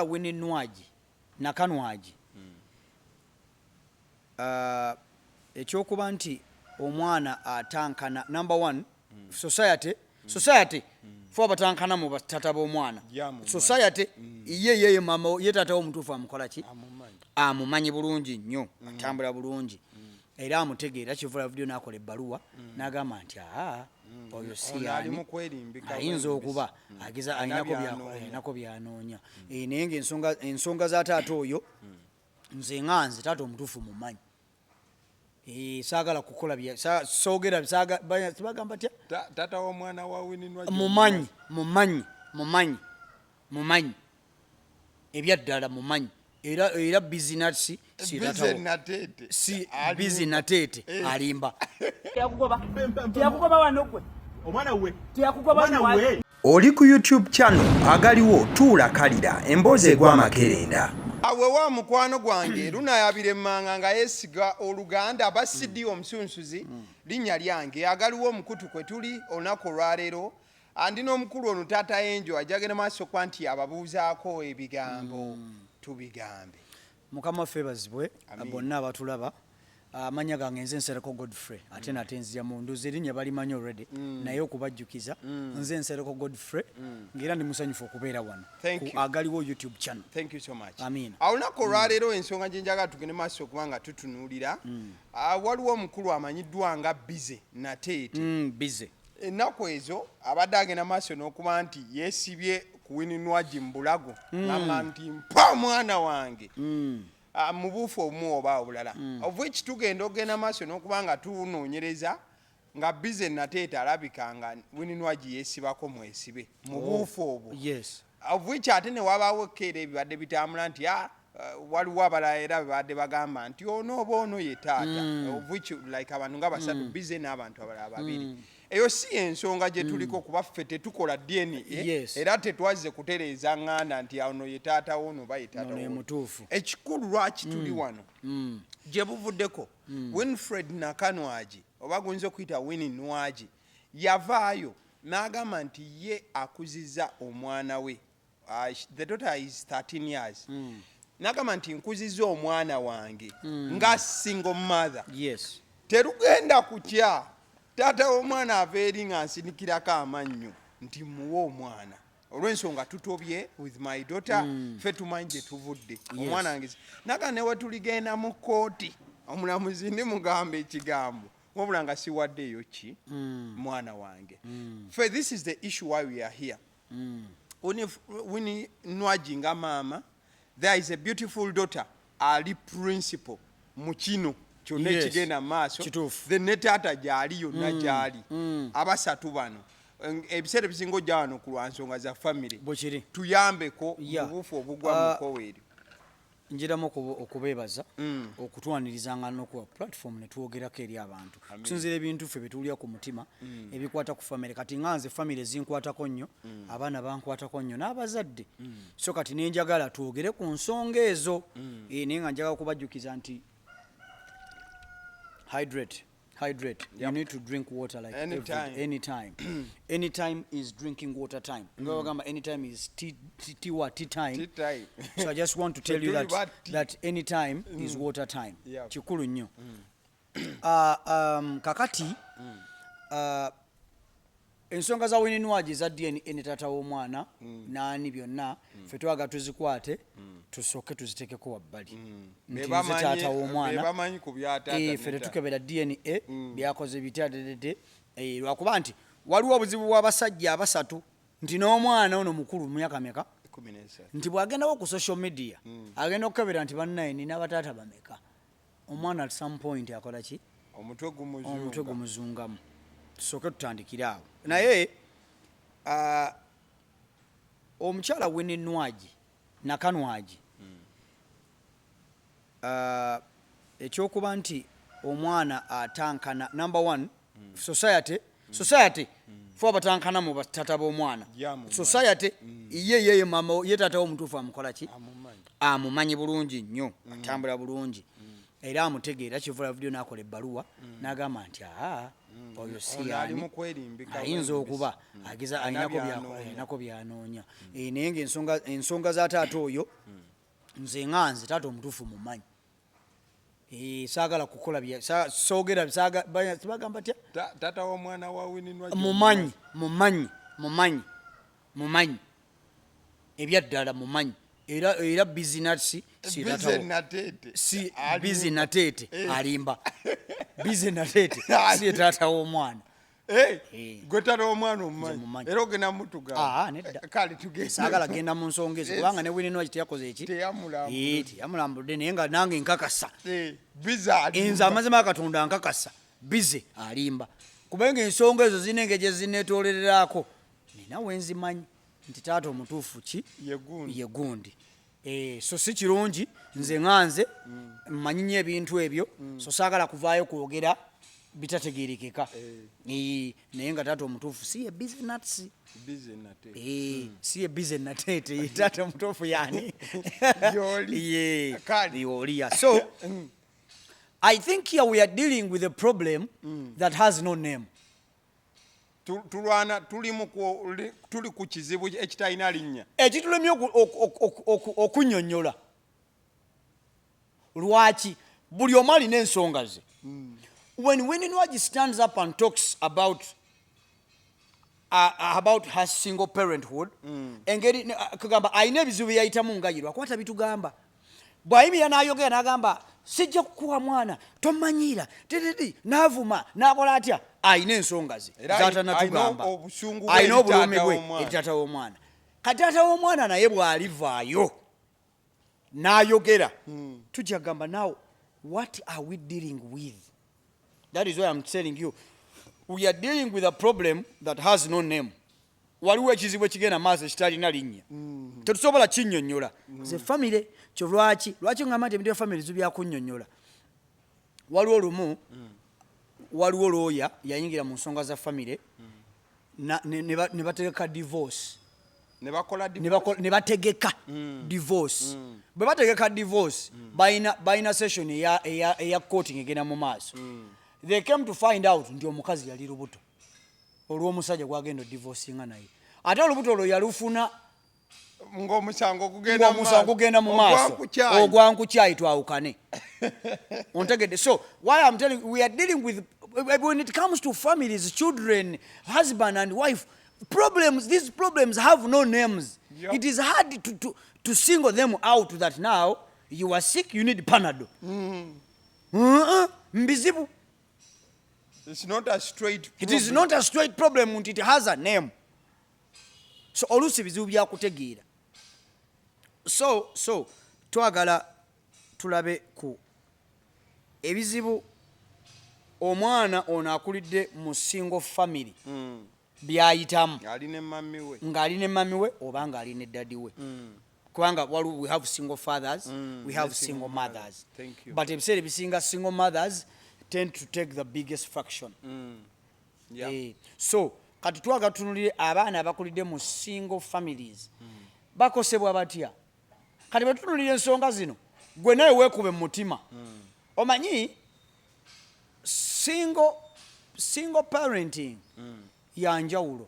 Winnie Nwagi nakanwagi ekyokuba nti omwana atankana number one society fo batankana mu batata b'omwana society ye mama ye tata Omutuufu amukola ki amumanyi bulungi nnyo atambula bulungi era amutegeera kivula video n'akola ebbaluwa n'agamba nti oyo si yani ayinza okuba agiza aynako byanoonya naye ng'ensonga za taata oyo nze nganze taata Omutuufu mumanyi saagala kukola soogera bagamba tya taata w'omwana wa Winnie Nwagi mumanyi ebyaddala mumanyi era bizinesi bizi nateete alimba tiyakugoba wano gwe omwana we tiyakugoba wano oli ku YouTube channel agaliwo tuula kalira emboozi egw'amakerenda awe wa mukwano gwange lunayabire mmanga nga yesiga oluganda abasidi omusunsuzi linnya lyange agaliwo omukutu kwe tuli olunaku olwaleero andi n'omukulu ono taata enjo ajagenda maaso kwa nti ababuuzaako ebigambo tubigambe. Mukama waffe bazibwe bonna abatulaba amanya gange nze Nsereko Godfrey ate nate nzija mu nduzi erinnya balimanyi already naye okubajjukiza nze Nsereko Godfrey ngera ndi musanyufu okubeera wano agaliwo YouTube channel. Thank you so much. Amina. Olunaku olwaleero ensonga gye njagala tugende maaso kubanga tutunuulira waliwo omukulu amanyiddwa nga Bize Nateete. Bize ennaku ezo abadde agenda maaso n'okuba nti yeesibye ku Winnie Nwagi mu bulago ngamba nti mpa mwana wange mu buufu obumu oba obulala of which tugenda ogenda maaso n'okuba nga tunoonyereza nga Bize Nateete alabika nga Winnie Nwagi yeesibako mwesibe mu buufu obwo of which ate ne wabaawo ekkeera ebibadde bitambula nti waliwo abalala era bebadde bagamba nti ono oba ono ye taata of which like abantu nga basatu Bize n'abantu abalala babiri. Eyo si ensonga gye tuliko kuba ffe tetukola DNA era tetwazze kutereeza nganda nti ono ye taata wono oba ye taata wono. Ekikulu lwaki tuli wano gye buvuddeko Winfred Nakanwagi oba gunze okuyita Winnie Nwagi yavaayo n'agamba nti ye akuzizza omwana we the daughter is 13 years n'agamba nti nkuzizza omwana wange nga single mother terugenda kutya taata w'omwana ava eri nga nsinikirako amannyo nti muwe omwana olw'ensonga tutobye with my daughter ffe tumanyi gye tuvudde omwana wange naga ne we tuligenda mu kkooti omulamuzi ndimugamba ekigambo wabula nga siwaddeeyo ki mwana wange ffe this is the issue why we are here. Winnie Nwagi nga maama there is a beautiful daughter ali principal mu kino kyonna ekigenda maaso then ne taata gyali yonna gyali abasatu bano ebiseera ebisinga ojja wano ku lwansonga za famire tuyambeko obuufu obugwa mukoweeri. njiramu okubeebaza okutwanirizanga n'okuwa platform ne twogerako eri abantu kusinziira ebintu ffe betuulya ku mutima ebikwata ku famire kati nganze famire zinkwatako nnyo abaana bankwatako nnyo n'abazadde so kati nenjagala twogere ku nsonga ezo naye nga njagala kubajjukiza nti hydrate. You need to drink water like anytime. Anytime is drinking water time. Anytime is tea time. So I just want to tell you that anytime is water time. Chikulu nnyo. Kakati ensonga za Winnie Nwagi za DNA ne taata w'omwana naani byonna ffe twaga tuzikwate tusooke tuziteekeko wabbali nti nze taata w'omwana ffe tetukebera DNA byakoze bityadedede lwakuba nti waliwo obuzibu bw'abasajja abasatu nti n'omwana ono mukulu myaka meka nti bw'agendawo ku social media agenda okukebera nti bannaye nina abataata bameka omwana at some point akola ki omutwe gumuzungamu tusooke tutandikire awo naye omukyala Winnie Nwagi Nakanwagi ekyokuba nti omwana atankana number one society fo batankana mu batata b'omwana society ye mama ye tata Omutuufu amukola ki amumanyi bulungi nnyo atambula bulungi era amutegeera kivula video n'akola ebbaluwa n'agamba nti oyo si yani ayinza okuba agiza alinako byanoonya naye ng'ensonga za taata oyo nze nganze taata omutuufu mumanyi saagala kukola soogera bagamba tya taata w'omwana wa Winnie mumanyi ebyaddala mumanyi era bizinasi bizi nateete alimba bizi nateete si taata w'omwana gwe taata w'omwana omumanyi era ogenda mutugamba kale tugende saagala genda mu nsonga ezo kubanga ne Winnie Nwagi teyakoze eki teyamulambudde naye nga nange nkakasa nze amazima Katonda nkakasa bize alimba kubanga ensonga ezo zina engeri gye zineetolererako nina wenzimanyi nti taata omutuufu ki ye gundi so si kirungi nze nganze mmanyi nnyo ebintu ebyo so saagala kuvaayo kwogera bitategeerekeka naye nga taata omutuufu si ye bizinatsi si ye bizenateete ye taata omutuufu yani yoliya so I think here we are dealing with a problem that has no name. Tuli ku kizibu ekitalina linnya ekitulemye okunnyonnyola lwaki buli omu alina ensonga ze. When Winnie Nwagi stands up and talks about her single parenthood engeri kugamba alina ebizibu bye yayitamu nga ye lwakwata bitugamba bw'ayimirira n'ayogera n'agamba sijja kukuwa mwana tomanyiira n'avuma n'akola atya alina ensonga ze zatanatugamba alina obulumi bwe eri taata w'omwana kati taata w'omwana naye bw'alivaayo n'ayogera tujja kugamba now what are we dealing with? That is why I'm telling you we are dealing with a problem that has no name. Waliwo ekizibu ekigenda maaso ekitalina linnya tetusobola kinnyonnyola ze famire kyo lwaki ngamba nti ebintu bya famire zibyakunnyonnyola waliwo lumu waliwo looya yayingira mu nsonga za famire ne bategeka divorce ne bategeka divorce bwe bategeka divorce balina session eya courting egenda mu maaso they came to find out nti omukazi yali lubuto olw'omusajja gwagenda divorcinga naye ate olubuto olwo yalufuna ng'omusango gugenda mu maaso ogwankukyayi twawukane ontegedde. So why I'm telling you, we are dealing with when it comes to families, children, husband and wife problems. These problems have no names. Yep. It is hard to single them out that now you are sick, you need Panadol. Mbizibu. It's not a straight problem. It is not a straight problem, it has a name. So olusi bizibu byakutegeera. So twagala tulabe ku ebizibu omwana ono akulidde mu single family byayitamu ng'ali ne mami we oba ng'ali ne daddy we. Kubanga we have single fathers, we have single mothers. But ebiseera ebisinga single mothers tend to take the biggest fraction. So kati twagala tunulire abaana abakulidde mu single families bakosebwa batya. Kati bwe tunulire ensonga zino gwe naye weekube mu mutima omanyi single parenting yanjawulo.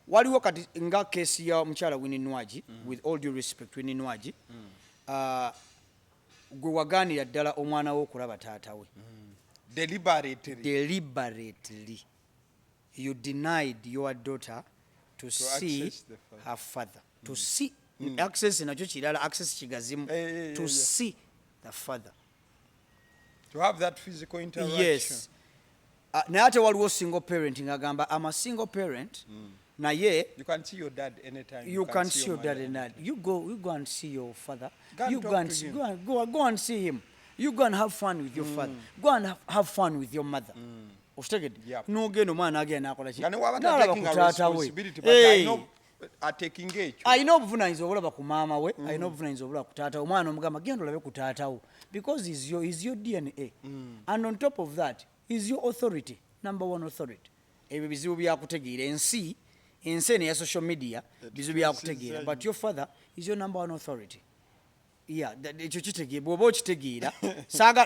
Waliwo kati nga kesi ya mukyala Winnie Nwagi, with all due respect Winnie Nwagi, gwe wagaanira ddala omwana we okulaba taata we. Deliberately you denied your daughter to see her father. To see access nakyo kirala, access kigazimu. To see the father. To have that physical interaction. Yes. Naye ate waliwo single parenting agamba I'm a single parent. Naye you can see your dad anytime. You can see your dad anytime. You go and see your father. Go and see him. You go and have fun with your father. Go and have fun with your mother. Okitegedde? N'ogenda omwana agenda n'akola ki? N'alaba ku taata we. Alina obuvunaanyizibwa obulaba ku maama we, alina obuvunaanyizibwa obulaba ku taata we. Omwana omugamba genda olabe ku taata wo because he's your DNA. And on top of that, he's your authority, number one authority. Ebyo bizibu byakutegeera ensi eno eya social media bizibu byakutegeera, but your father is your number one authority. Ekyo kitegeera bw'oba okitegeera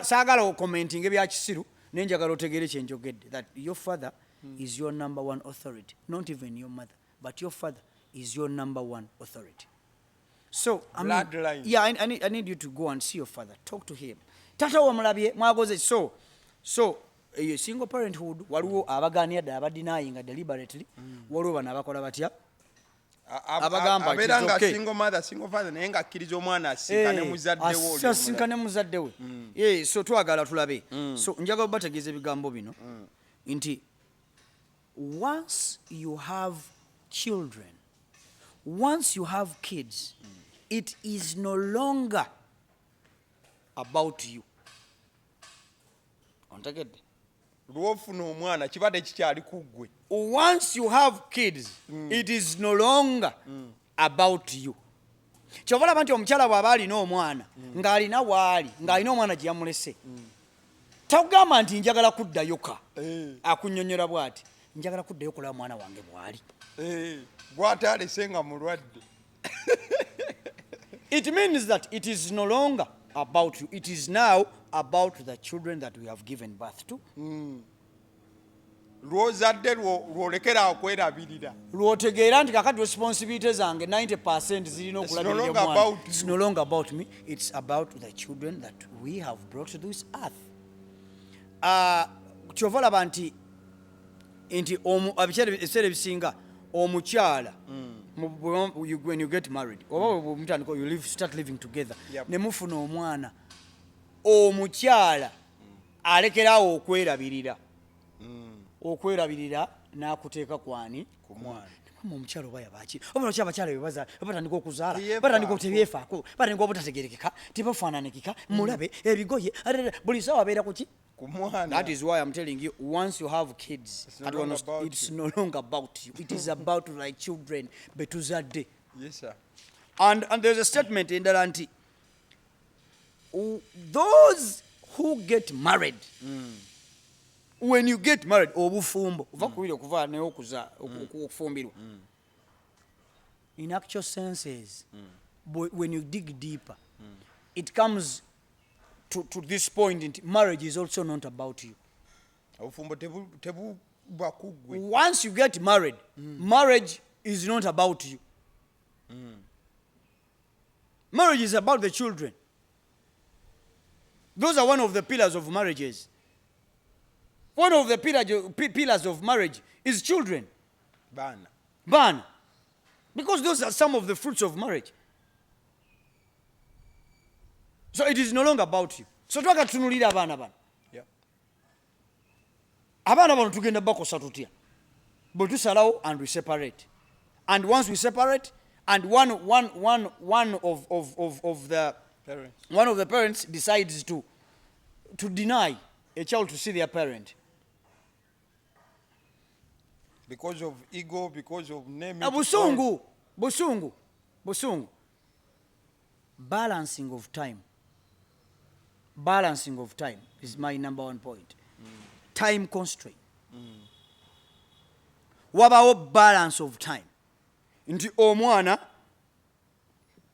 saagala okomentinga ebya kisiru naye njagala otegeere kye njogedde that your father is your number one authority. Not even your mother, but your father is your number one authority. So, I mean, Bloodline. yeah, I need you to go and see your father. Talk to him. Tata wamulabye mwagoze so single parenthood waliwo abagania da abadinaayinga deliberately waliwo bana abakola batya abagamba abeera nga single mother single father naye nga akkiriza omwana asinkane muzaddewo asinkane muzaddewe so twagala tulabe so njagala obategeeza ebigambo bino nti once you have children, once you have kids, it is no longer about you. Ontegedde? Lwofuna omwana kiba tekikyali ku ggwe. Once you have kids, it is no longer about you. Kyovala banti omukyala bw'aba alina omwana ng'alina waali ng'alina omwana gye yamulese tagamba nti njagala kuddayo ka akunnyonnyola bw'ati njagala kuddayo kulaba mwana wange bw'ali bw'ate alese nga mulwadde. It means that it is no longer about you. It is now about the children that we have given birth to. Lwozadde lwolekera okwerabirira. Lwotegeera nti kakati responsibility zange 90% zirina okulabirira omwana. It's no longer about me. It's about the children that we have brought to this earth. Kyova olaba nti ebiseera ebisinga omukyala when you get married oba you start living together ne mufuna omwana omukyala alekerawo okwerabirira n'akuteeka kwani ku mwana omukyala oba yabaki oba lwaki abakyala bebaza batandika okuzaala batandika otebyefaako batandika obutategerekeka tebafaananikika mulabe ebigoye buli sawa abeera kuki. That is why I'm telling you, once you have kids, it's no longer about you. It is about the children. Betuzadde. Yes, sir. And there's a statement in that anti. Those who get married, when you get married, in actual senses, when you dig deeper, it comes to this point, marriage is also not about you. Once you get married, marriage is not about you. Marriage is about the children. Those are one of the pillars of marriages. One of the pillars of marriage is children. Bana. Because those are some of the fruits of marriage. So it is no longer about you. So twakatunulira abaana bano. Abaana bano tugenda bakosa tutya. But tusalawo and we separate. And once we separate, and one of the parents decides to deny a child to see their parent. Because of ego, because of name. Busungu. Balancing of time is my number one point. Time constraint. Wabawo balance of time. Nti omwana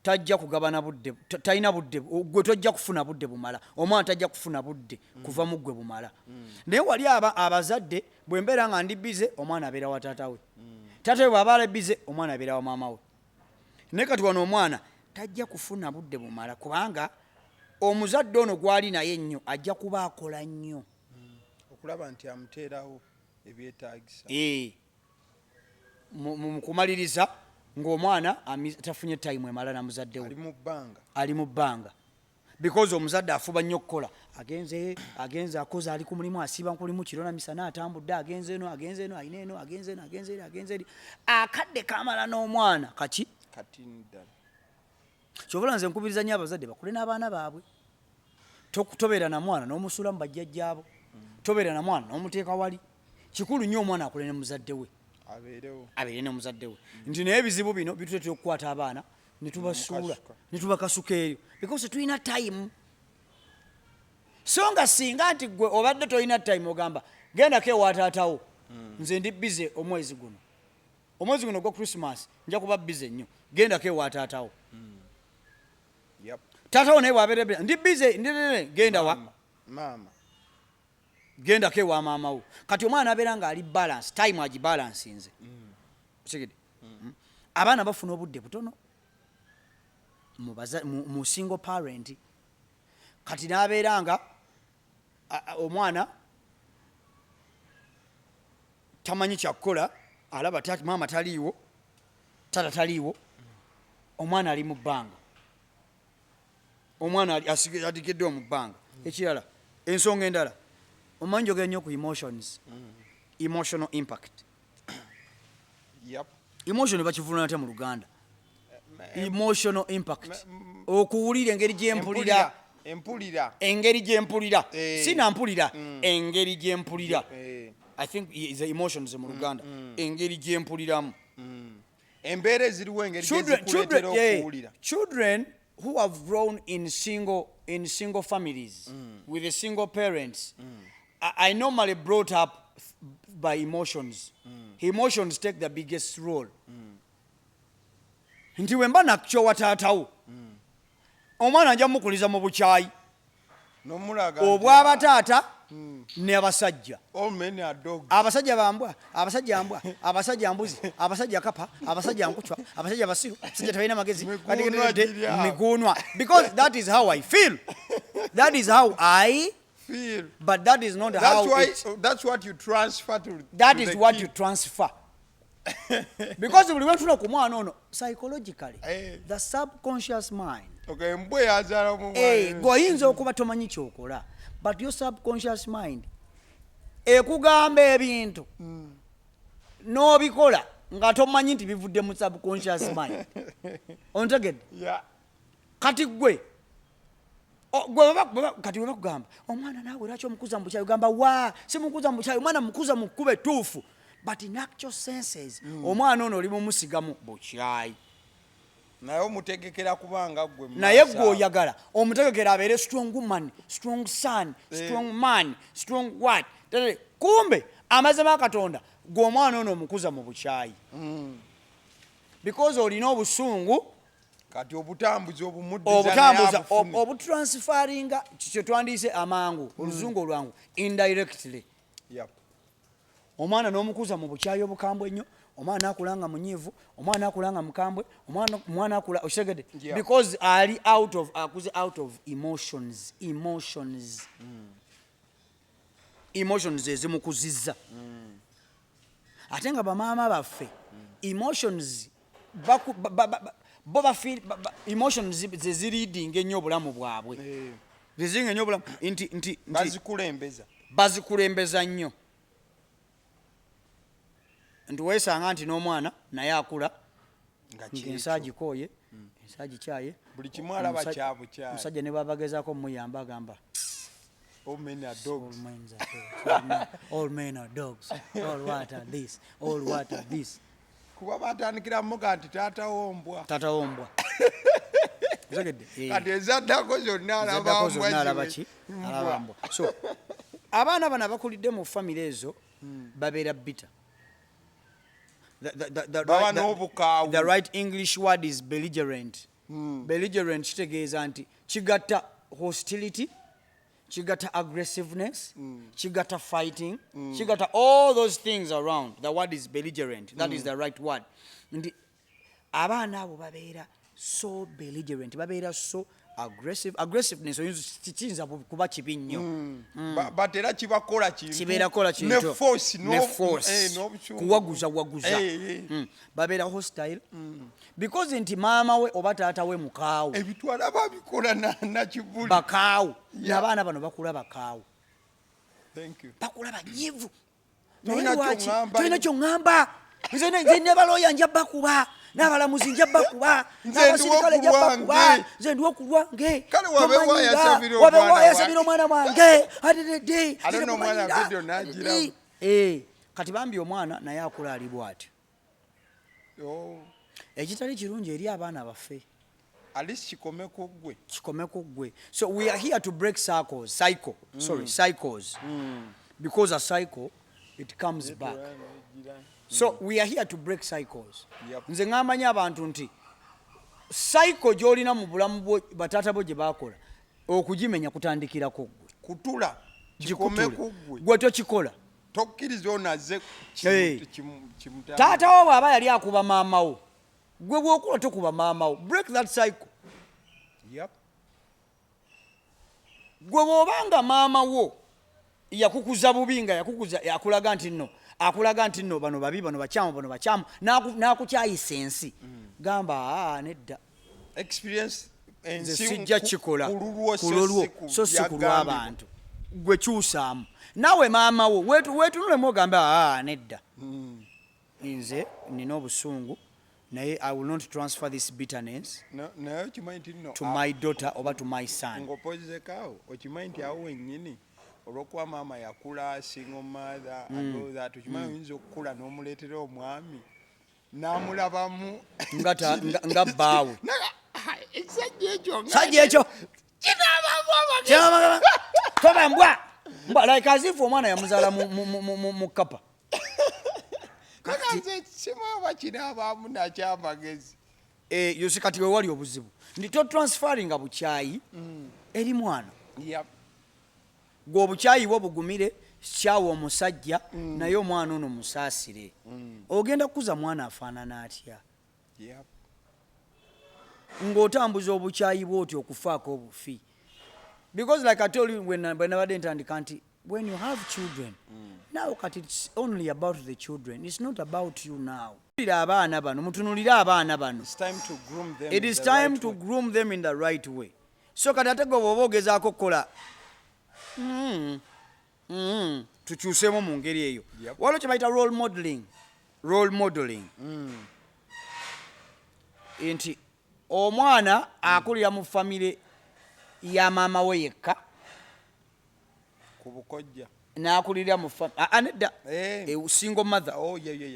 tajja kugabana budde talina budde gwe tojja kufuna budde bumala omwana tajja kufuna budde kuva mu ggwe bumala naye wali abazadde bwe mbeera nga ndi bize omwana abeera wa taata we taata we bw'aba ali bize omwana abeera wa maama we naye kati wano omwana tajja kufuna budde bumala kubanga omuzadde ono gwali naye ennyo ajja kuba akola nnyo okulaba nti amuteerawo ebyetaagisa mu kumaliriza ng'omwana tafunye time emala na muzadde we ali mu bbanga because omuzadde afuba nnyo okukola agenze akoze ali ku mulimu asiba nkulimu kiro na misana atambudde agenze eno ayina eno agenze eri akadde kamala n'omwana kati ddala kyobula nze nkubiriza nnyo abazadde bakule n'abaana baabwe tobeera na mwana n'omusuula mu bajjajjaabo tobeera na mwana n'omuteeka wali kikulu nnyo omwana akule ne muzadde we abeere ne muzadde we nti naye ebizibu bino bituletera okukwata abaana ne tubasuula ne tubakasuka eyo because tulina time so nga singa nti gwe obadde tolina time ogamba gendako ewa taatawo nze ndi bize omwezi guno gwa Christmas nja kuba bize nnyo gendako ewa taatawo taatawo naye bw'abeera ndi bize genda wa maama genda ke wa maama wo kati omwana abeera nga ali balance time agibalansinze osigedde abaana bafuna obudde butono mu single parent kati n'abeera nga omwana tamanyi kyakukola alaba maama taliiwo tata taliiwo omwana ali mu bbanga omwana atigeddewo mu bbanga ekirala ensonga endala omanyi njogera nnyo ku emotional impact emotion bakivulana te mu Luganda emotional impact okuwulira engeri gyempulira engeri gyempulira sinampulira engeri gyempulira I think is the emotions mu Luganda engeri gyempuliramu embeera eziriwo engeri gyezikuleetera okuwulira children who have grown in single families with the single parents I normally brought up by emotions emotions take the biggest role nti wemba nakyowa taatawo omwana nja mukuliza mu bukyayi obwaba taata ne abasajja abasajja bambwa abasajja mbwa abasajja mbuzi abasajja kapa abasajja nkuchwa abasajja basiru abasajja talina magezi migunwa because that is how I feel that is how I feel but that is not that's what you transfer to that is what you transfer because buli wentuna ku mwana ono psychologically the subconscious mind mbwe yazala mu goyinza okuba tomanyi kyokola but your subconscious mind ekugamba ebintu n'obikola nga tomanyi nti bivudde mu subconscious mind ontegedde kati gwe kati we bakugamba omwana naawe lwaki omukuza mu bukyayi ogamba wa simukuza mu bukyayi omwana mukuza mu kkuba ettuufu but in actual senses omwana ono oli mumusiga mu bukyayi naye omutegekera kubanga gwe naye gwe oyagala omutegekera abeere strong man strong son strong man strong what kumbe amazima Katonda gwe omwana ono omukuza mu bukyayi because olina obusungu kati obutambuzi obutransferinga kye twandiise amangu oluzungu olwangu indirectly omwana n'omukuza mu bukyayi obukambwe ennyo omwana akulanga munyivu omwana akulanga mukambwe omwana akula oshegede because ali akuze out of emotions ezimukuzizza ate nga bamaama baffe emotions bo bafeel emotions zeziriidinga ennyo obulamu bwabwe zizinga ennyo obulamu nti bazikulembeza nnyo nti weesanga nti n'omwana naye akula ensaa gikooye ensaa gikyaye buli kimu alaba kyabukyaye omusajja ne baabagezaako omuyamba agamba all men are dogs all men are dogs all what are this all what are this kuba batandikira muga nti taata wombwa kati ezaddako zonna alabambwa so abaana bano abakulidde mu famire ezo babeera bitter. The right English word is belligerent. Belligerent kitegeeza nti kigatta hostility, kigatta aggressiveness, kigatta fighting, kigatta all those things around. The word is belligerent. That is the right word. Ndi abaana abo babeera so belligerent, babeera so aggressive. Aggressiveness kiyinza kuba kibi nnyo but era kibakola kintu ne force kuwaguza babeera hostile because nti maama we oba taata we mukaawo ebitwala babikola na kibuli bakaawo n'abaana bano bakula bakaawo bakula banyivu tolina kyongamba nze ne baloya nja bakuba n'abalamuzi nja bakuba n'abasirikale nja bakuba nze ndiwo ku lwange kale wabewa yasabira omwana wange kati bambi omwana naye akula ali bw'ati ekitali kirungi eri abaana baffe alisi kikomeko gwe so we are here to break cycles because a cycle it comes back. So we are here to break cycles. Nze ngambanya abantu nti cycle gyolina mu bulamu bwo batata bo gye bakola okugimenya kutandikira ko gwe kutula gwe tokikola tokkiriza onaze taata wo bw'aba yali akuba maama wo gwe bw'okula tokuba maama wo. Break that cycle. Gwe bw'obanga maama wo yakukuza bubi nga akulaga nti nno bano babi bano bakyamu n'akukyayisa ensi gamba nedda experience sijja kikola kululwo so si kulw'abantu. Gwe kyusaamu naawe maama wo weetunulemu ogamba nedda nze nina obusungu naye I will not transfer this bitterness to my daughter oba to my son. Ng'opozekaawo okimanyi nti awo wennyini olw'okuba maama yakula single mother agoza tukimanyi oyinza okukula n'omuleetera omwami n'amulabamu nga bbaawe sajja ekyo toba mbwa like as if omwana yamuzaala mu kapa. kimaabakinaabaamu nakyamagezi yosi kati we wali obuzibu ndi totransferinga bukyayi eri mwana. Gwe obukyayi bwo bugumire kyawa omusajja naye omwana ono musaasire. Ogenda kukuza mwana afaanana atya ng'otambuza obukyayi bw'oti okufaako obufi? Because like I told you when nabadde ntandika nti when you have children now kati it's only about the children, it's not about you now. Abaana bano mutunulire abaana bano, it is time to groom them in the right way. So kati ate gwe bw'oba ogezaako kukola tukyusemu mu ngeri eyo. Waliwo kye bayita role modeling nti omwana akulira mu famire ya maama we yekka ku bukojja n'akulira mu nedda single mother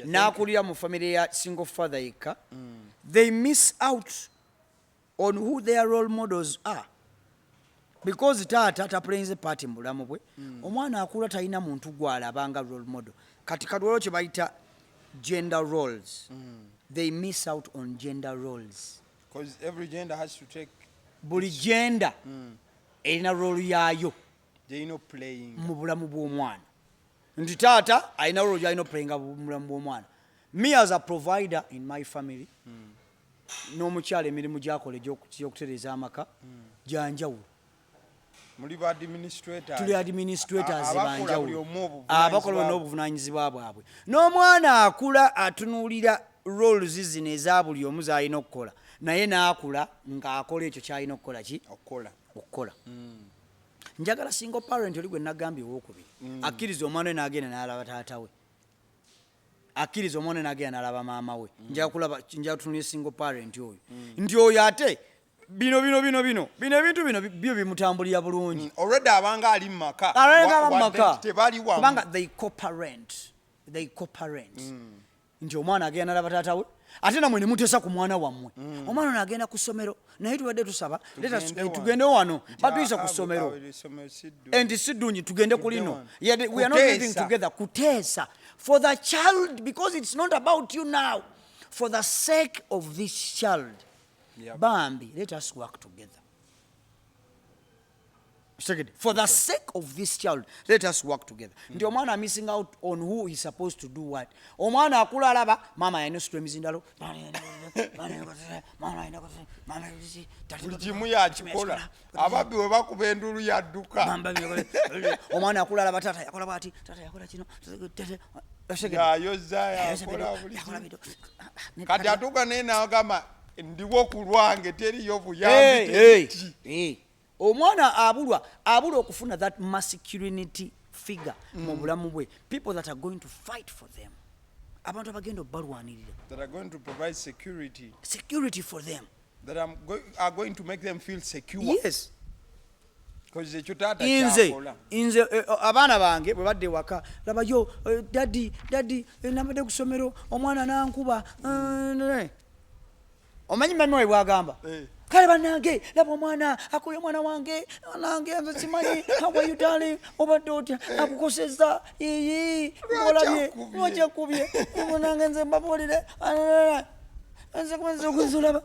n'akulira mu famire ya single father yekka. They miss out on who their role models are because taata plays a part mu bulamu bwe. Omwana akula talina muntu gw'alabanga role model. Kati waliwo kye bayita gender roles. They miss out on gender roles because every gender has to take buli gender erina role yaayo mu bulamu bw'omwana. Nti taata alina role yalina playinga mu bulamu bw'omwana. Me as a provider in my family n'omukyala emirimu gy'akola egy'okutereeza amaka gyanjawulo. Tuli administrators banjawulo abakola n'obuvunaanyizibwa bwabwe. N'omwana akula atunuulira roles zino eza buli omu z'alina okukola naye n'akula ng'akola ekyo ky'alina okukola okukola. Njagala single parent oli gwe nagambye owookubiri akkiriza omwana we n'agenda n'alaba taata we, akkiriza omwana we n'agenda n'alaba maama we. Njagala tutunulire single parent oyo nti oyo ate bino ebintu byo bimutambulira bulungi. Already abanga ali mu maka kubanga they co-parent nti omwana agenda n'alaba taata we ate namwe ne muteesa ku mwana wammwe. Omwana ono agenda ku ssomero naye tubadde tusaba tugende wano batuyisa ku ssomero nti siddungi tugende ku lino. We are not living together. Kuteesa for the child because it's not about you now. For the sake of this child bambi let us work together. For the sake of this child let us work together. Nti omwana missing out on who is supposed to do what. Omwana akula alaba mama yalina ositula emizindalo buli kimu yakikola ababbi we bakuba endulu yadduka. Omwana akula alaba taata yakola bwati taata yakola kino yayoza yakola buli kati atuuka naye n'agamba ndiwo ku lwange teriyo buyambi. Omwana abulwa okufuna that masculinity figure mu bulamu bwe. People that are going to fight for them. Abantu abagenda obbalwanirira. That are going to provide security for them. That are going to make them feel secure. Yes. Because ekyo taata kyakola. Nze abaana bange bwe badde waka laba yo daddy nabadde ku ssomero omwana nankuba. Omanyi mami we bwagamba kale bannange laba omwana akuye omwana wange nange nze simanyi how are you darling obadde otya akukosezza olabye lwakyakubye nange nze mbabuulire nze kwenza okuzulaba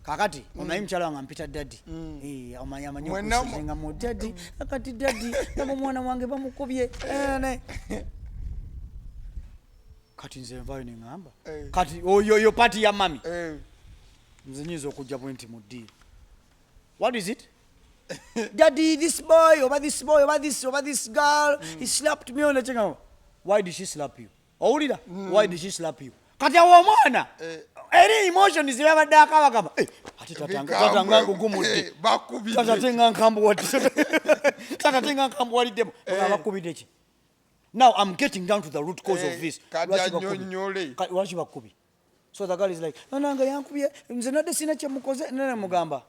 kakati omanyi mukyala wange ampita daddy amanyi okusenga mu daddy kakati daddy nabo mwana wange bamukubye kati nze nvayo neŋŋamba kati oyo pati ya mami nze nyinza okujja bwenti mu ddiiro what is it daddy this boy over this girl he slapped me on the chin. Why did she slap you? Owulira why did she slap you? Kati awo omwana eri emotion zirabadde akabagamba ati tatanga ngugumudde tatatenga nkambu waliddemu bakubidde ki. Now I'm getting down to the root cause of this. Lwaki bakubi? So the girl is like nananga yankubye nze nadde sina kyemukoze nene mugamba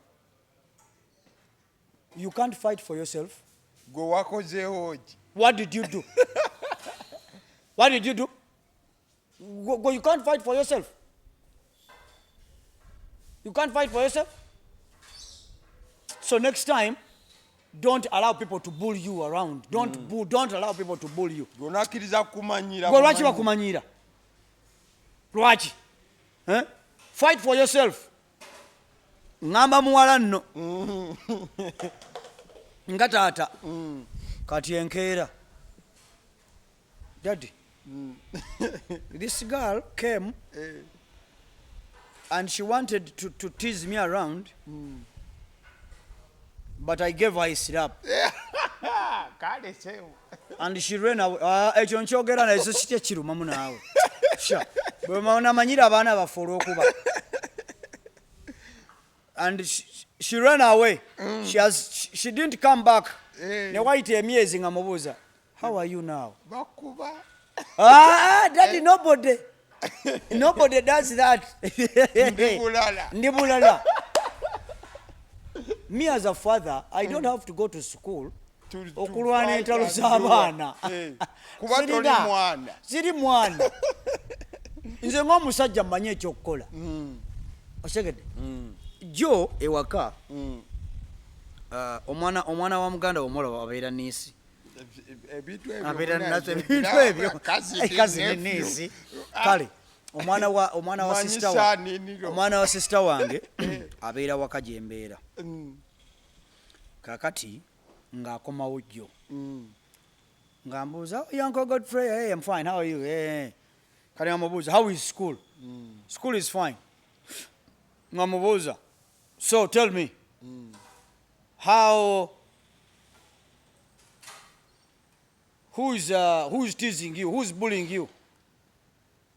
you can't fight for yourself. Go wakozeho ki? What did you do? What did you do? Go, you can't fight for yourself. You can't fight for yourself. So next time, don't allow people to bully you around. Don't allow people to bully you. Lwaki bakumanyira? Lwaki? Fight for yourself. Ngamba muwala nno. Nga taata. Kati enkeera. Daddy. This girl came and she wanted to tease me around, but I gave her a slap. And she ran away. Ekyo nkyogera naye so kitya kiruma mu naawe. Bwe manyira abaana baffe olw'okuba. And she ran away. She didn't come back. Ne wayita emyezi nga mubuuza, how are you now? Bakuba. Daddy, nobody does that. Ndibulala. Me as a father, I don't have to go to school okulwana entalo z'abaana. Kuba toli mwana. Siri mwana. Nze ng'omusajja mmanyi ekyokukola. Osegedde. Jo ewaka omwana wa muganda omuwala abeera niisi. Ebintu ebyo kazi n'enniisi. Kale omwana wa sister wange abeera waka gye mbeera. Kakati ng'akomawo jjo ng'ambuuza Uncle Godfrey, hey, I'm fine, how are you? Kale ngamubuuza how is school? School is fine. Ngamubuuza so tell me how who's teasing you? Who's bullying you?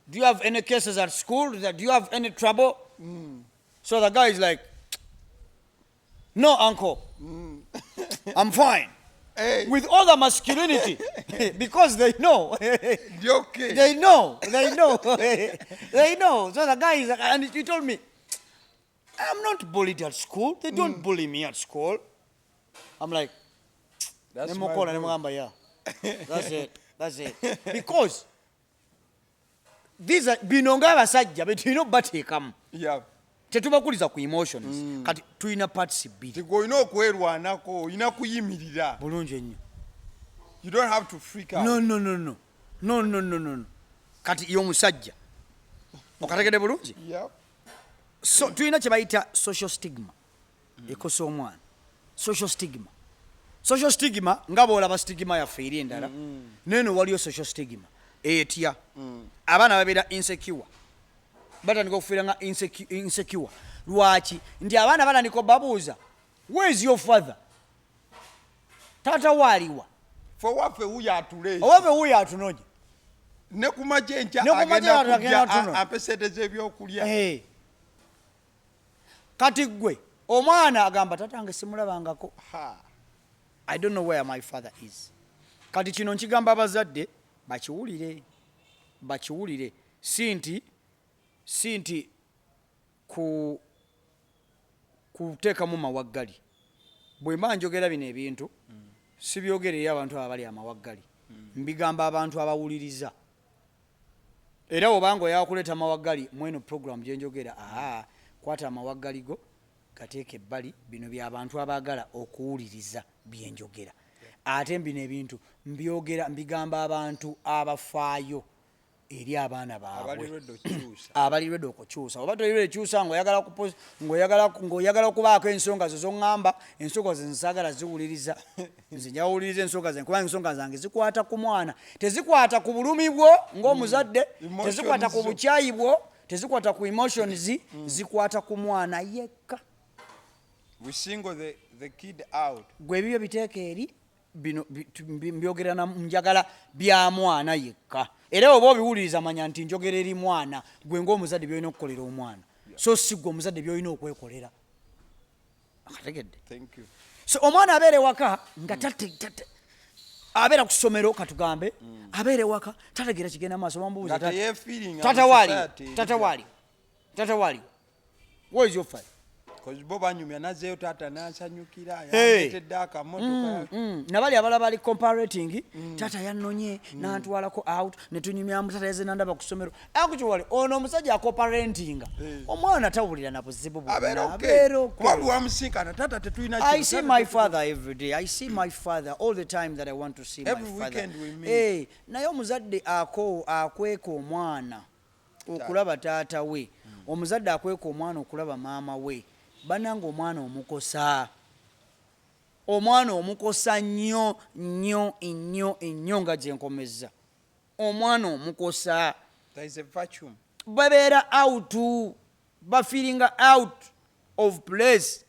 Do you have any cases at school? Do you have any trouble? So the guy is like, no, uncle. I'm fine. Hey. With all the masculinity. Because they know. Okay. They know. They know. They know. So the guy is like, and he told me, I'm not bullied at school. They don't bully me at school. I'm like, that's yeah. That's it. Because these are binonga abasajja but you know bateekamu. Yeah. Tetubakuliza ku emotions. Kati tulina parts bbiri. Olina okwerwanako, olina kuyimirira. Bulungi ennyo. You don't have to freak out. No. Kati y'omusajja. Okategedde bulungi? Yeah. So tulina kye bayita social stigma. Ekosa omwana. Social stigma nga bw'olaba stigma yaffe eri endala. Neno waliyo social stigma. Etya. Abaana babeera insecure. Batandika okufiira nga insecure. Lwaki? Nti abaana batandika obabuuza, where is your father? Taata waaliwa? Fwe waffe wuyo atuleese. Owaffe wuyo atunonye. Ne ku magye nkya agenda kujja ampeseeteza ebyokulya. Kati gwe omwana agamba tatange simulabangako. I don't know where my father is. Kati kino nkigamba abazadde bakiwulire. Si nti kuteekamu mawaggali. Bwe mba njogera bino ebintu sibyogereri abantu abali amawaggali. Mbigamba abantu abawuliriza. Era obanga oyakuleeta mawaggali mweno program gye njogera, kwata amawaggali go gateeke ebbali, bino by'abantu abaagala okuwuliriza bye njogera. Ate bino ebintu mbigamba abantu abafaayo eri abaana baabwe abali ready okukyusa oba toli ready kyusa ng'oyagala okubaako ensonga zo zoŋŋamba ensonga ze nsaagala ziwuliriza nze njawuliriza ensonga ze kubanga ensonga zange zikwata ku mwana tezikwata ku bulumi bwo ng'omuzadde tezikwata ku bukyayi bwo tezikwata ku emotions zikwata ku mwana yekka gwe ebibyo biteeka eri bino mbyogera njagala bya mwana yekka era oba obiwuliriza manya nti njogera eri mwana gwe ng'omuzadde byolina okukolera omwana so si gwe omuzadde byolina okwekolera akategedde so omwana abeera ewaka nga abeera ku ssomero katugambe abeera ewaka tategeera kigenda maaso bambuuza tata waali what is your fight bo banyumya nazeeyo taata n'asanyukira yamutedde akamotoka nabali abalala bali comparating taata yannonye n'antwalako out netunyumyamu taata yazze nandaba ku ssomero akukiwale ono omusajja akoparentinga omwana tawulira na buzibu bwamusinkana taata tetulina I see my father every day. I see my father all the time that I want to see every my father. Weekend we meet. Naye omuzadde akweka omwana okulaba taata we omuzadde akweka omwana okulaba maama we bananga omwana omukosa nnyo nga gye nkomezza omwana omukosa babeera out bafeelinga out of place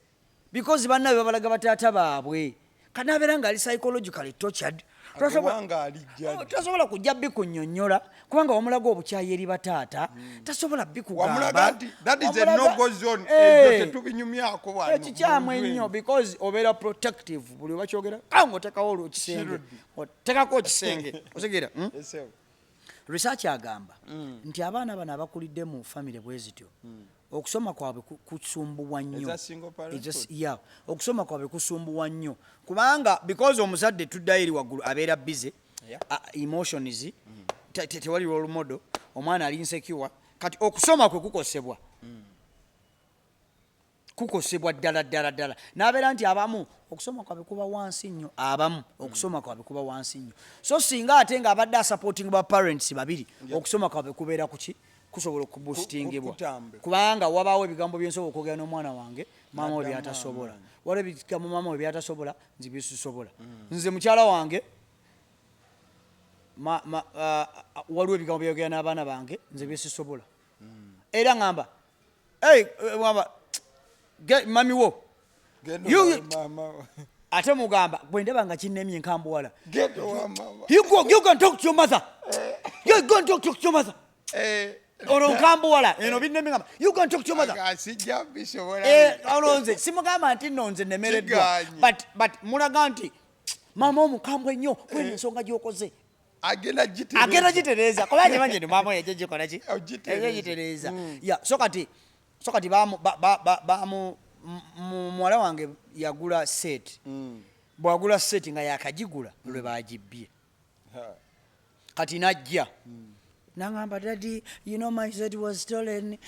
because bannabe babalaga bataata baabwe kanabeera ng'ali psychologically tortured tasobola kujja bikunnyonnyola kubanga wamulaga obukyayi eri bataata tasobola bikugambakikyamu ennyo because obeera protective buli obakyogera kanga otekawo otekako ekisenge otegeera research agamba nti abaana bano abakulidde mu famire bwe zityo okusoma kwabwe kusumbuwa nnyo okusoma kwabwe kusumbuwa nnyo kubanga because omuzadde tuddayo eri waggulu abeera busy emotions tewali role model omwana ali insecure kati okusoma kwe kukosebwa ddala n'abeera nti abamu okusoma kwabwe kuba wansi nnyo so singa ate ng'abadde asupporting ba parents babiri okusoma kwabwe kubeera kuki kusobola okuboostingibwa kubanga wabaawo ebigambo byensobola okwogera n'omwana wange maama we byatasobola waliwo ebigambo maama we byatasobola nze byesusobola nze mukyala wange waliwo ebigambo byogera n'abaana bange nze byesusobola era ŋŋamba mami wo ate mugamba bwe ndaba nga kinnemye nkambuwala you can talk to your mother ono nkambuwala eno binnemingamba you can talk to your mother ono nze simugamba nti nno nze nemereddwa but mulaga nti maama omukambwe ennyo kwena ensonga gy'okoze agenda gitereeza kubanga manje ni maama yajja gikolaki gitereeza so kati muwala wange yagula set bwagula set nga yakagigula lwe bagibbye kati najja nangamba daddy you know my set was stolen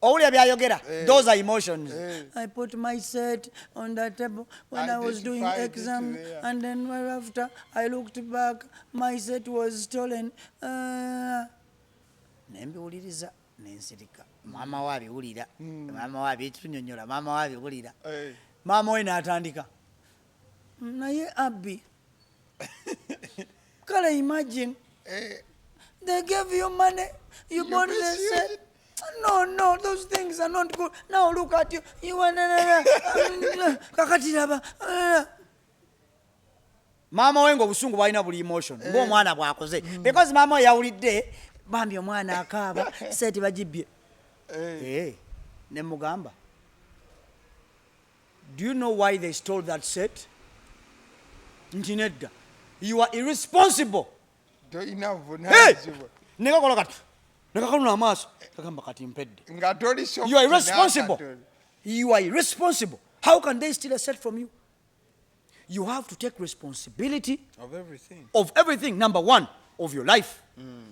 owulira byayogera those are emotions I put my set on the table when I was doing exam and then after I looked back my set was stolen nembiwuliriza nensirika maama we abiwulira maama we abyetunyonnyola maama we abiwulira maama we n'atandika naye Abby kale imagine they gave you money you bought the set no those things are not good now look at you kakati laba maama we ng'obusungu bwalina buli emotion ng'omwana bw'akoze because maama we yawulidde bambi omwana akaaba seti bagibbye ne mugamba do you know why they stole that set nti nedda you are irresponsible nekakola kati nekakaluna amaaso kagamba kati mpedde you are irresponsible how can they steal a set from you you have to take responsibility of everything number 1 of your life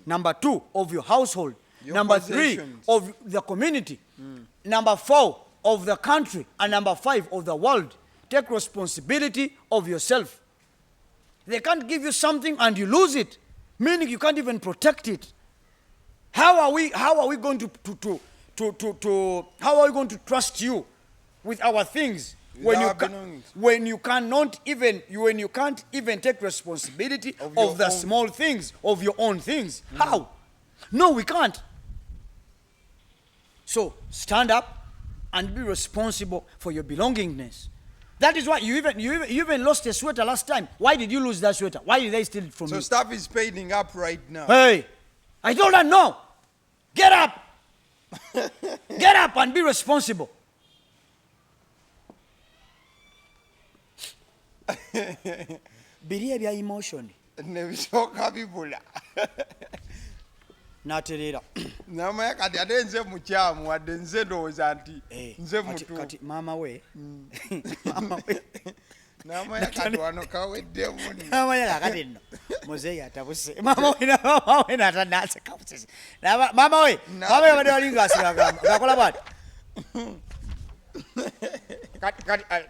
number 2 of your household number 3 of the community number 4 of the country and number 5 of the world take responsibility of yourself they can't give you something and you lose it Meaning you can't even protect it. How are we going to how are we going to trust you with our things when you can't even take responsibility of the small things, of your own things? How? No, we can't. So stand up and be responsible for your belongingness. That is why you even lost a sweater last time. Why did you lose that sweater? Why did they steal it from you? So stuff is speeding up right now. Hey, I told her no. Get up. Get up and be responsible. Biri ebya emotion. Nebishoka bibula. Naterera. Namaya kati ate nze mukyamu wadde nze ndowooza nti nze mutu. Kati mama we. Namaya kati wano kaweddemu. Namaya kati nno. Muzeeyi atabuse. Mama we natanase kabuse. Mama we. Mama we bade walinga asiga gakola bwati.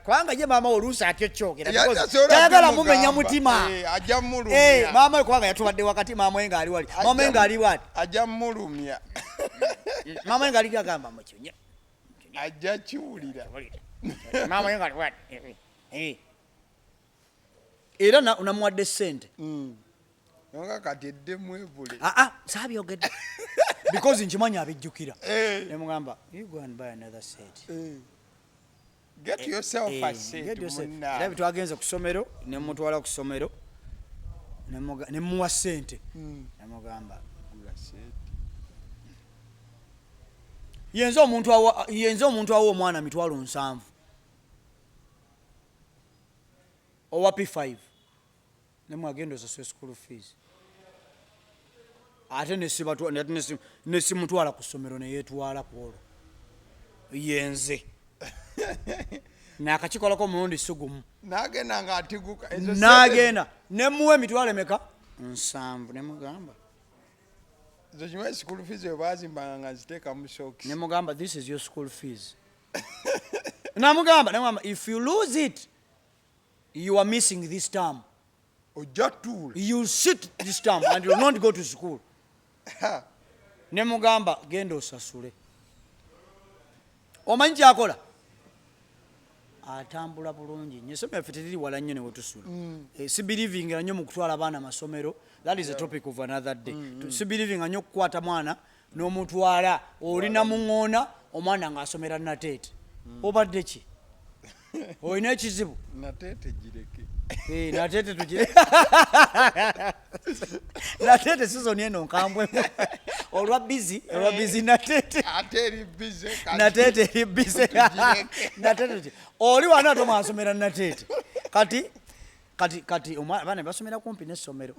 Kwanga ye mama oluusi atyocyookera tayagala mumenya mutima. Ajja mulumya. Mama we kwanga yatubadde wakati mama we ng'ali wali. Mama we ng'ali wali. Ajja mulumya. Mama we ng'ali gagamba mukyunya. Ajja kiwulira. Mama we ng'ali wali. Era namuwadde ssente. Nga kati eddemu ebule. Saabyogedde. Because nkimanyi abijjukira. Ne mugamba, you go and buy another set. Get yourself a set. Era bitwagenze ku ssomero, ne mutwala ku ssomero, ne muwa ssente. Ne mugamba, gula set. Yenze omuntu awa omwana mitwalo 7. Owa P5. Ne mwagenda osasula school fees. Ate nesimutwala ku ssomero ne yeetwala ku olwo. Yenze. Nakakikolako omulundi sigumu. N'agenda ng'atiguka. N'agenda. Ne muwa emitwalo emeka? 7. Ne mugamba. Zo kimanyi school fees bwe baazimbanga nga ziteeka mu shocks. Ne mugamba, this is your school fees. Namugamba, if you lose it, you are missing this term. Ojja tuula. You'll sit this term and you'll not go to school. Ne mugamba, genda osasule. Omanyi kyakola? Atambula bulungi. Esomero ffe teriri wala nnyo ne we tusula. Si believinga nnyo mu kutwala abaana masomero. That is a topic of another day. Si believinga nnyo kukwata mwana n'omutwala olina muŋŋoona omwana ng'asomera nateete. Obadde ki? Olina ekizibu? Nateete gireke. Nateete tugire. Nateete sizoni eno nkambwe. Olwa busy nateete. Ate eri busy. Nateete eri busy. Nateete. Oli wana tomwasomera nateete. Kati abaana basomera kumpi n'essomero.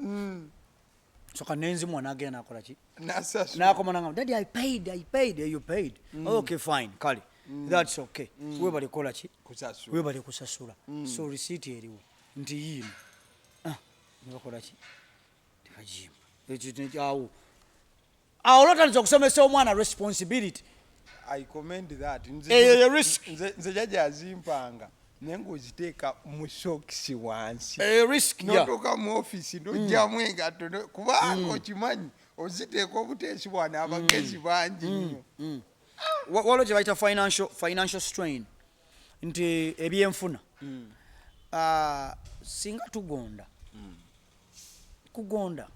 So kanenzimu n'agenda nakola ki? N'akoma n'agamba, Daddy, I paid. You paid. Okay, fine. Kale. That's okay. Webale kola ki? Webale kusasula. So receipt eriwo. Nti yiino. Nibakola ki? Tebagimba. Awo lwatandise okusomesa omwana responsibility. I commend that. Risk. Nze jjajja azimpanga naye ng'oziteeka mu sokisi wansi. Risk. N'otuuka mu office n'oggyamu engatto kubanga okimanyi oziteeka obuteesibwa n'abagezi bangi nnyo. Waliwo gye bayita financial strain. Nti ebyenfuna. Singa kugonda.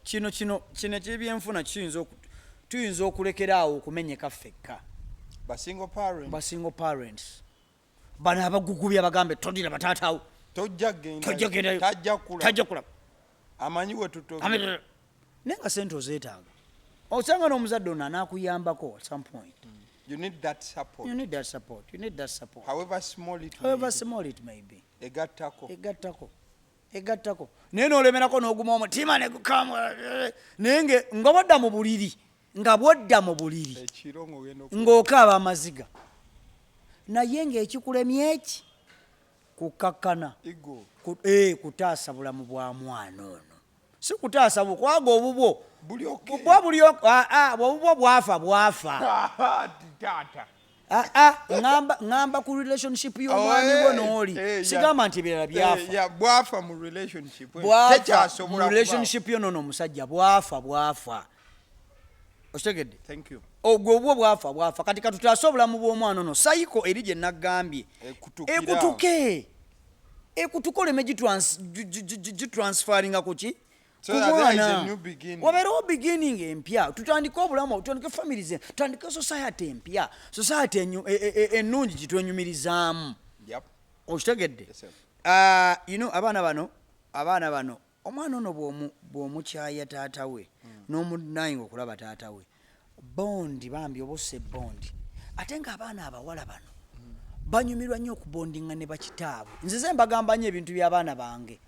Kino ky'ebyenfuna tuyinza okulekeraawo okumenyeka ffekka. Ba single parents. Bano abagugubya bagambe todira bataatawo. Tojja genda. Tajja kulaba. Amanyi we tutoka. Naye nga sente ozeetaaga. Osanga n'omuzadde ono anaakuyambako at some point. You need that support. However small it may be. Egattako. Naye n'olemerako n'oguma omutima ne gukamu. Naye nga bwodda mu buliri. Ng'okaaba amaziga. Naye ng'ekikulemye eki kukakkana. Kutaasa bulamu bwa mwana ono. Si kutaasa bukwaga obubwo. Obubwo bwafa. Taata. ngamba ku relationship y'omwami gwo n'oli sigamba nti ebirala byafa bwafa mu relationship mu relationship yo nono omusajja bwafa okitegedde ogwo obwo bwafa kati katutaase obulamu bw'omwana ono sayiko eri gye naggambye ekutuka oleme gitransferinga kuki kumwana wabeerewo beginning empya tutandike obulamu tutandike families tutandike society empya society ennungi gitwenyumirizaamu okitegedde abaana bano omwana ono bw'omukyaya taata we n'omunayinga okulaba taata we bondi bambi oba osse bondi ate ng'abaana abawala bano banyumirwa nnyo okubondinga ne bakitaabwe nzize mbagamba nnyo ebintu by'abaana bange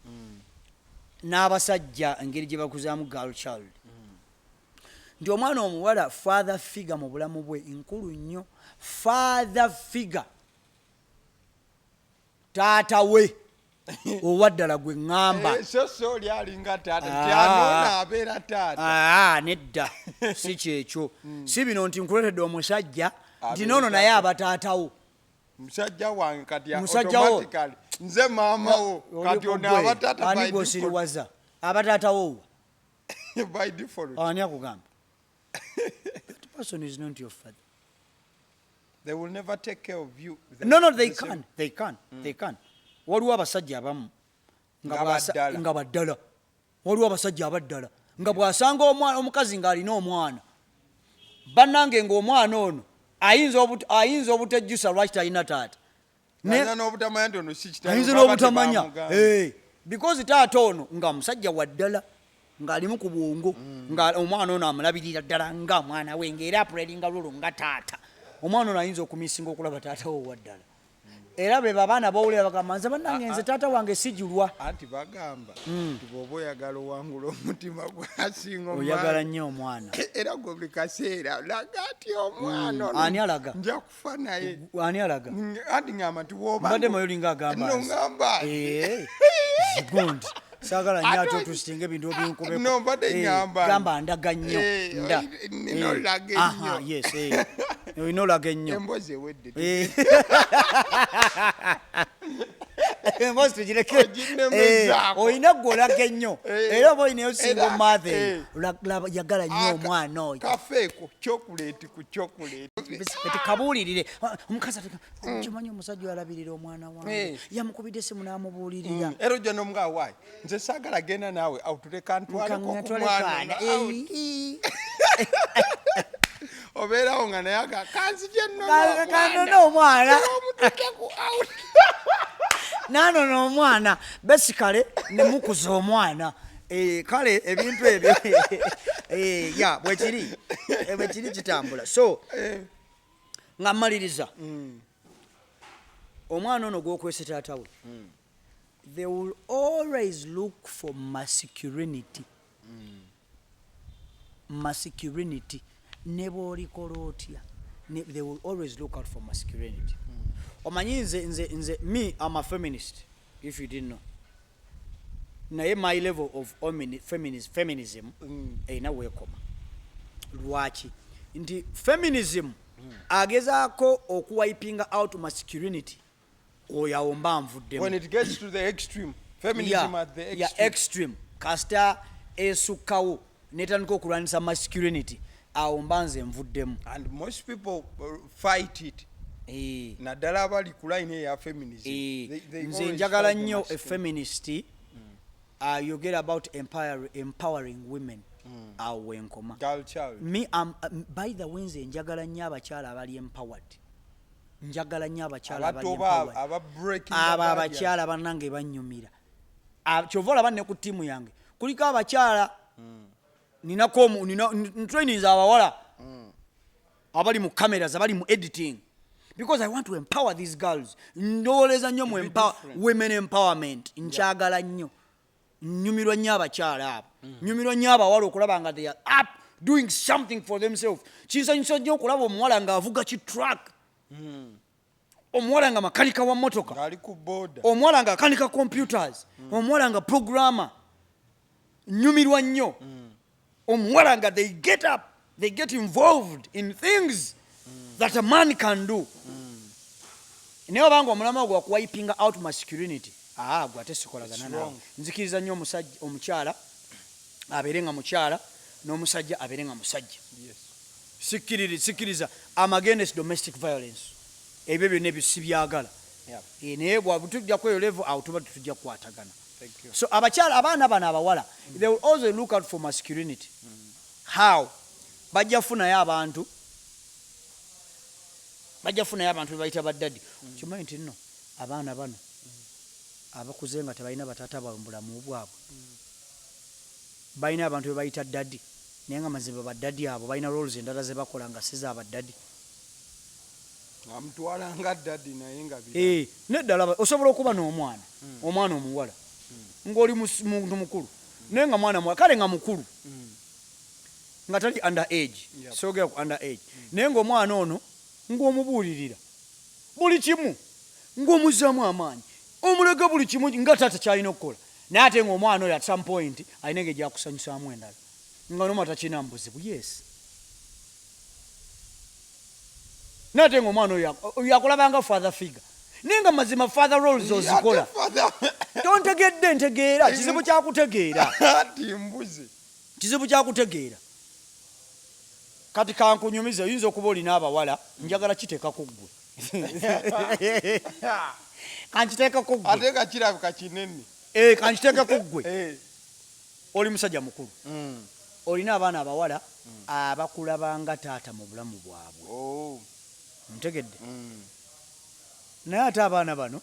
n'abasajja engeri gye bakuzaamu girl child nti omwana omuwala father figure mu bulamu bwe nkulu nnyo father figure taata we owaddala gwe ŋŋamba so oli alinga taata abeera taata nedda si kyekyo si bino nti nkuletedde omusajja nti noono naye abataatawo musajja wange kati automatically nze maama wo kati ono abatata ani gw'osiriwaza abataatawo by default ani akugamba that person is not your father. They will never take care of you. No, they can. Waliwo abasajja abamu nga baddala waliwo abasajja abaddala nga bw'asanga omukazi ng'alina omwana bannange ng'omwana ono ayinza obutejjusa lwaki talina taata ayinza n'obutamanya because taata ono nga musajja waddala ng'alimu ku bwongo nga omwana ono amulabirira ddala nga mwana we ng'era apularinga lulu nga taata omwana ono ayinza okumisinga okulaba taata wo waddala era be babaana bawulira bagamba nze bannange nze taata wange sijulwa anti bagamba nti bw'oba oyagala owangula omutima gwasinga oyagala nnyo omwana era gwe buli kaseera laga ati omwana ono ani alaga nja kufa naye ani alaga anti ngamba nti woba mbadde mayolinga agamba nongamba gundi saagala nnyo ate otusitinga ebintu ebinkubeko no mbadde gamba ndaga nnyo nda nolaga ennyo yes olina olaga ennyo embozi ewedde embozi tugireke olina gwe olaga ennyo era oba olinayo singa omaathe yagala nnyo omwana oyo kafeeko chocolate ku chocolate kabuulirire omukazi kimanyi omusajja oyalabirira omwana wange yamukubidde esimu n'amubuulirira era ojja n'omugaa waayi nze saagala genda naawe awutuleka ntwaleko ku mwana obeerawo nga naye kanzije nnono omwana nanona omwana besikale nemukuza omwana kale ebintu ebyo ya bwekiri kitambula so nga mmaliriza omwana ono gwokwese taata we they will always look for masculinity ne bw'olikola otya they will always look out for masculinity omanyi nze me I'm a feminist if you didn't know naye my level of feminism erina weekoma lwaki nti feminism agezaako okuwipinga out masculinity oyo awo mba nvuddemu when it gets to the extreme feminism at the extreme kasita esukkawo netandika okulwanisa masculinity awo mba nze nvuddemu and most people fight it naddala abali ku line eya feminism nze njagala nnyo feminist you get about empowering women awo wenkoma me by the way nze njagala nnyo abakyala abali empowered njagala nnyo abakyala abo abakyala bannange bannyumira kyova olaba ne ku ttiimu yange kuliko abakyala ninako trainings abawala abali mu cameras abali mu editing because I want to empower these girls ndowoleza nnyo mu women empowerment nkyagala nnyo nnyumirwa nnyo abakyala abo nnyumirwa nnyo abawala okulaba nga they are up doing something for themselves kinsanyusa nnyo okulaba omuwala ng'avuga kitruck omuwala nga makanika wa motoka omuwala nga akanika computers omuwala nga programmer nnyumirwa nnyo omuwala nga they get up they get involved in things that a man can do. Naye obanga omulama gwa kuwipinga out masculinity, gwe ate sikolagana nawe. Nzikiriza nnyo omukyala abeere nga mukyala n'omusajja abeere nga musajja. Sikkiriza I'm against domestic violence. Ebyo byonna ebyo sibyagala. Naye bwatujja kweyo level awo tuba tujja kukwatagana. So abakyala abaana bano abawala, they will always look out for masculinity. How? Bajja funayo abantu bebayita baddadi. Kimanyi nti nno abaana bano abakuze nga tebalina bataata baabwe mu bulamu bwabwe, balina abantu bebayita ddadi, naye nga mazima baddadi abo balina roles endala ze bakola nga si z'abaddadi. Amutwala nga ddadi naye nga neddala osobola okuba n'omwana omuwala ng'oli muntu mukulu naye nga mwana kale nga mukulu nga tali under age, soogera ku under age, naye ng'omwana ono ng'omubuulirira buli kimu, ng'omuzzaamu amaanyi, omulaga buli kimu nga taata kyalina okukola, naye ate ng'omwana oyo at some point alina engeri gyakusanyusaamu endala nga n'omu atakina mbuzibu. Yes, naye ate ng'omwana oyo yakulabanga father figure, naye nga mazima father roles ozikola. Tontegedde ntegeera, kizibu kyakutegeera. Kati kankunyumiza, oyinza okuba olina abawala, njagala kiteekako ggwe. Kankiteekako ggwe. Ate nga kirabika kinene. Kankiteekako ggwe. Oli musajja mukulu. Olina abaana abawala abakulabanga taata mu bulamu bwabwe. Ntegedde. Naye ate abaana bano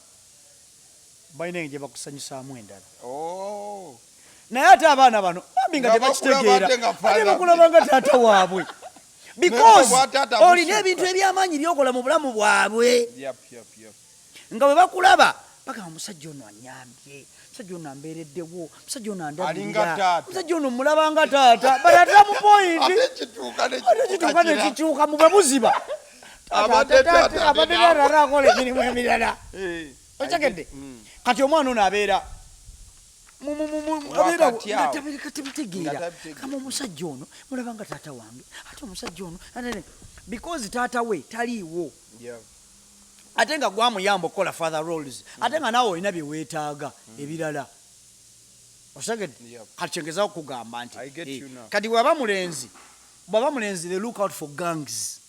balina engeri gye bakusanyusaamu endala. Naye ate abaana bano bambi nga tebakitegeera, ate bakulabanga taata waabwe. Because olina ebintu eby'amaanyi byokola mu bulamu bwabwe. Nga bwe bakulaba bagamba omusajja ono anyambye, omusajja ono ambeereddewo, omusajja ono andabirira, omusajja ono mulabanga taata, bayata mu pointi. Ate kituuka ne kikyuka mu bwe buziba. Abadde rara akola emirimu emirala. Okitegedde? Kati omwana ono abeera temutegeera kama omusajja ono mulabanga taata wange, ate omusajja ono because taata we taliiwo, ate nga gwamuyamba okukola father roles, ate nga naawe olina bye weetaaga ebirala. Okitegedde? Kati kyengezaho okugamba nti kati bw'aba mulenzi they look out for gangs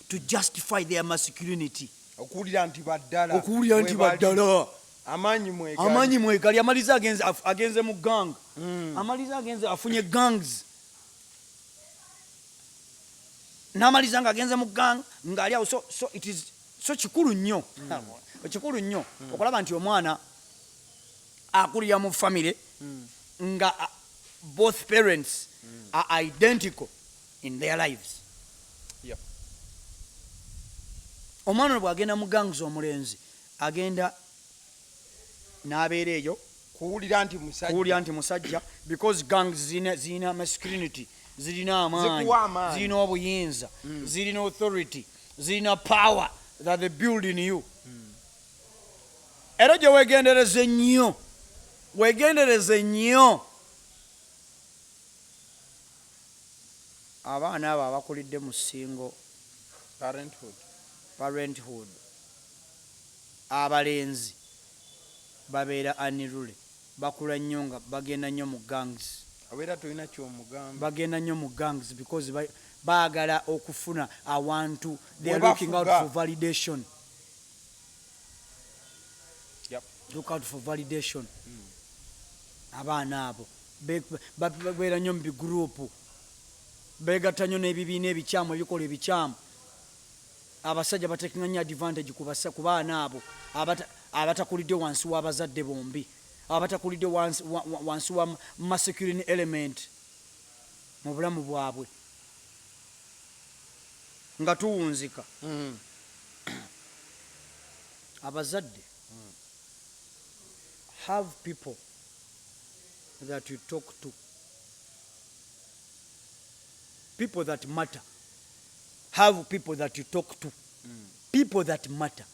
to justify their masculinity. Okuwulira nti baddala amaanyi mwegali, amaliza agenze mu gang, amaliza agenze afunye gangs, n'amaliza nga agenze mu gang ng'ali awo. So it is so kikulu nnyo okulaba nti omwana akulira mu family nga both parents are identical in their lives. Omwana bw'agenda mu gangs omulenzi agenda n'abeera eyo kuwulira nti musajja, because gangs zirina masculinity, zirina amaanyi, zirina obuyinza, zirina authority, zirina power that they build in you. Era gye weegendereze nnyo abaana abo abakulidde mu single parenthood, abalenzi babeera unruly, bakula nnyo nga bagenda nnyo mu gangs. Bagenda nnyo mu gangs because baagala okufuna awantu, they are looking out for validation. Look out for validation. Abaana abo babeera nnyo mu bigurupu, beegatta nnyo n'ebibiina ebikyamu ebikola ebikyamu. Abasajja batekinga nnyo advantage ku baana abo abatakulidde wansi w'abazadde bombi, abatakulidde wansi wa masculine element mu bulamu bwabwe nga tuwunzika. Abazadde, have people that you talk to, people that matter. Have people that you talk to, people that matter.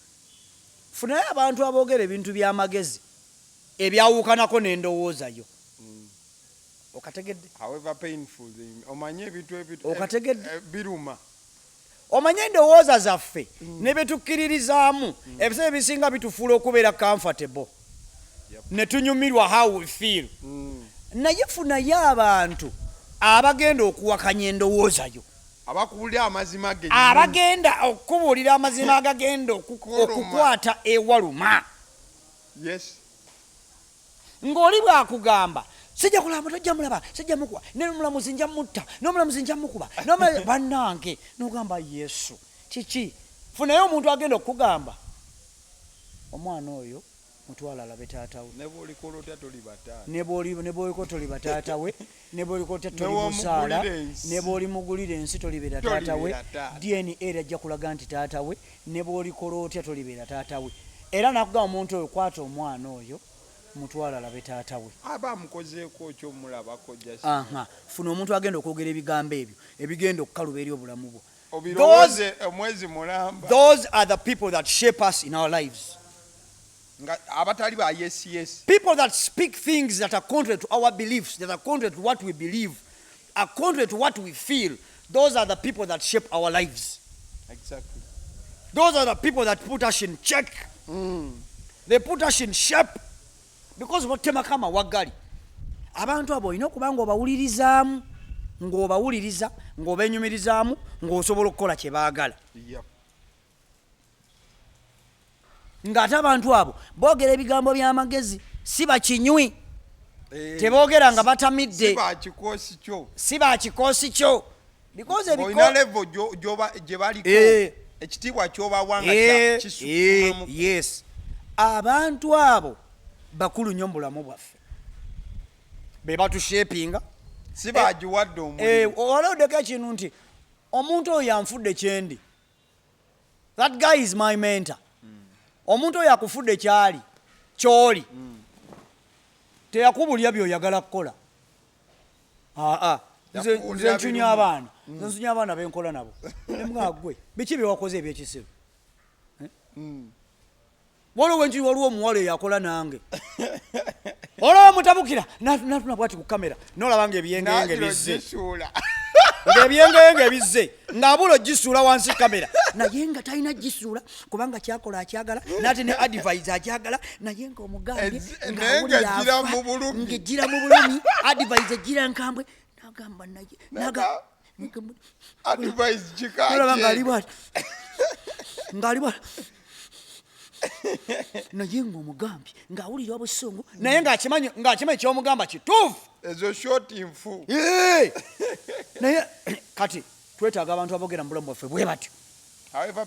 Funayo abantu aboogera ebintu by'amagezi ebyawukanako n'endowooza yo. Okategedde? However painful, omanye ebintu okategedde biruma. omanye endowooza zaffe ne betukkiririzaamu ebiseera bisinga bitufuula okubeera comfortable ne tunyumirwa how we feel naye funayo abantu abagenda okuwakanya endowoozayo abakubuulira amazima ge abagenda okubuulira amazima agagenda okukwata ewaluma ng'oli bwakugamba sijja kulaba tojja mulaba sijja mukuba n'omulamuzi nja mutta n'omulamuzi nja mukuba bannange n'ogamba yesu kiki funayo omuntu agenda okugamba omwana oyo mutwala alabe taatawe ne bw'oliko toli bataatawe ne bw'oliko toli muzaala ne bw'olimugulira ensi tolibeera taatawe DNA era ajja kulaga nti taatawe ne bw'olikola otya tolibeera taatawe era nakugamba omuntu oyo kwata omwana oyo mutwala alabe taatawe aba mukozeeko kyomulabako funa omuntu agenda okwogera ebigambo ebyo ebigenda okukaluba eri obulamu bwo. Omwezi mulamba. Those are the people that shape us in our lives. People that speak things that are contrary to our beliefs, that are contrary to what we believe, are contrary to what we feel. Those are the people that shape our lives. Exactly. Those are the people that put us in check. They put us in shape. Because watema kama wagali. Abantu abo olina okuba ng'obawulirizaamu, ng'obawuliriza, ng'obenyumirizaamu, ng'osobola okukola kye baagala. Ng'ate abantu abo boogera ebigambo by'amagezi si bakinywi. Teboogera nga batamidde. Si bakikoosi kyo. Because gye baliko ekitiibwa ky'obawanga kisukumamu. Yes. Abantu abo bakulu nnyo mu bulamu bwaffe. Be batushepinga. Si bagiwadde omulimu. Olowodeko ekintu nti omuntu oyo anfudde kyendi. That guy is my mentor. Omuntu oyo akufudde kyali kyoli teyakubulya by'oyagala kukola. Nze nchunya abaana benkola nabo nemwagwe biki byewakoze ebyekisiru waliwo waliwo omuwala eyakola nange olaba mutabukira natuna bwati ku kamera nolabanga ebyengenge bizze ebyengenge bizze ng'abula gisuula wansi kamera naye nga talina gisuula kubanga kyakola akyagala nate ne advise akyagala naye ng'omugambye ng'awulira ng'ejjira mu bulumi advise ejjira nkambwe nagamba naye advise kikaki ngali bwati naye ng'omugambye ng'awulira obusungu naye ng'akimanyi ekyomugamba kituufu ezo shoti nfu naye kati twetaaga abantu aboogera mu bulamu bwaffe bwe batyo however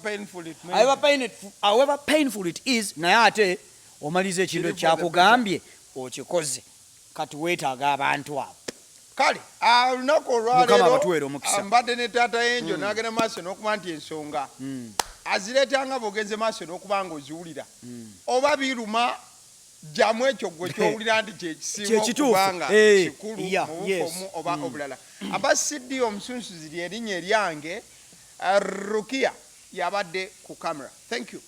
painful it is naye ate omaliza ekintu ekyakugambye okikoze kati weetaaga abantu abo kale olunaku olwaleero mbadde ne taata yenjo n'agenda maaso n'okuba nti ensonga azireetanga bw'ogenze maaso n'okuba ng'oziwulira oba biruma jamu ekyo gwe kyowulira nti kyekisiiba okubanga kikulu mu bufomu oba obulala abasiddi omusunsuzi lyerinnya eryange Rukia yabadde ku kamera. Thank you.